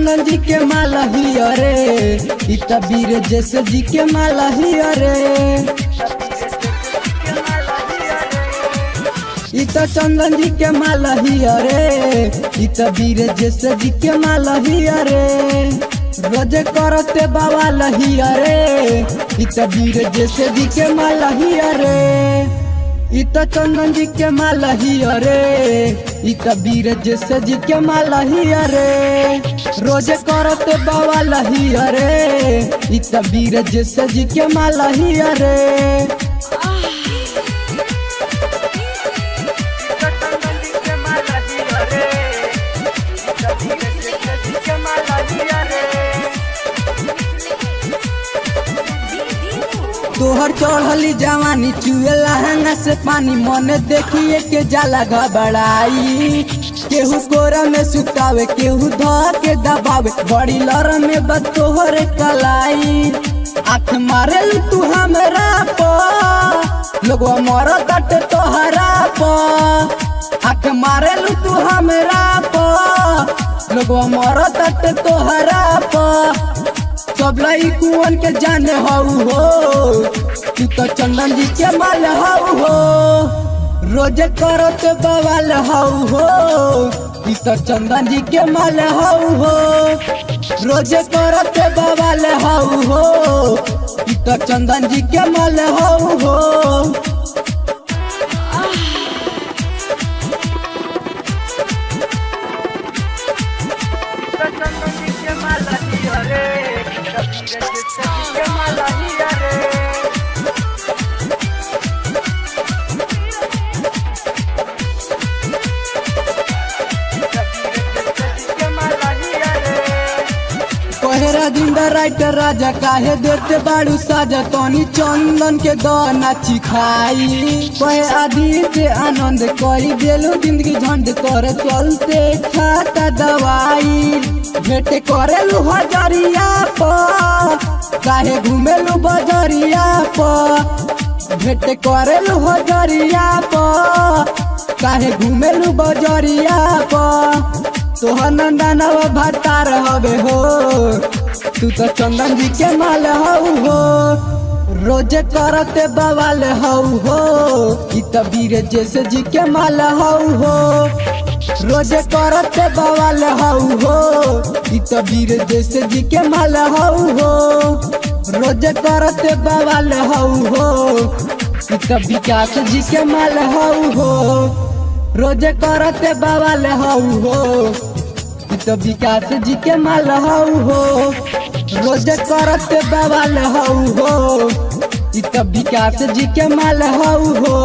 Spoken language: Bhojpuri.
चंदन जी के माला ही अरे इ त वीर जैसे जी के माला ही अरे इ त चंदन जी के माला ही अरे इ त वीर जैसे जी के माला ही अरे रोजे करते बाबा लही अरे इ त वीर जैसे जी के माला ही अरे इ त चंदन जी के माला ही अरे इ त वीर जैसे जी के माला ही अरे रोजे करते बाबा लही अरे इ त वीर जैसे जी के माला ही अरे तोहर चढ़ली जवानी चुए लहंगा से पानी मन देखिए के जाला घबराई केहू कोरा में सुतावे केहू ध के दबावे बड़ी लड़ में बद तोहर कलाई आँख मारे तू हमरा पर लोगवा मर दट तोहरा पर आँख मारे तू हमरा पर लोगवा मर दट तोहरा पर सब लइकुअन के जाने हऊ हो तू तो चंदन जी के माल हऊ हो रोजे करत बवाल हऊ हो तू तो चंदन जी के माल हऊ हो रोजे करत बवाल हऊ हो तू तो चंदन जी के माल हऊ हो कोहरा जिंदा राइटर राजा काहे देते बाड़ू साजा तनी चंदन के दाना चिखाई कहे आदि से आनंद करी देलू जिंदगी झंड कर चलते खाता दवाई भेटे करेलू हजरिया पर काहे घूमेलू बजरिया पर भेटे करेलू हजरिया पर काहे घूमेलू बजरिया पर तोहर नंदनवा भतार हवे हो तू तो चंदन जी के माल हऊ हो रोजे करते बवाल हऊ हो इ त वीर जैसे जी के माल हऊ हो रोजे करते बवाल हऊ हो इ त वीर जैसे जी के माल हऊ हो रोजे करते बवाल हऊ हो इ त विकास जी के माल हऊ हो रोजे करते बवाल हऊ हो इ त विकास जी के माल हऊ हो रोजे करते बवाल हऊ हो इ त विकास जी के माल हऊ हो।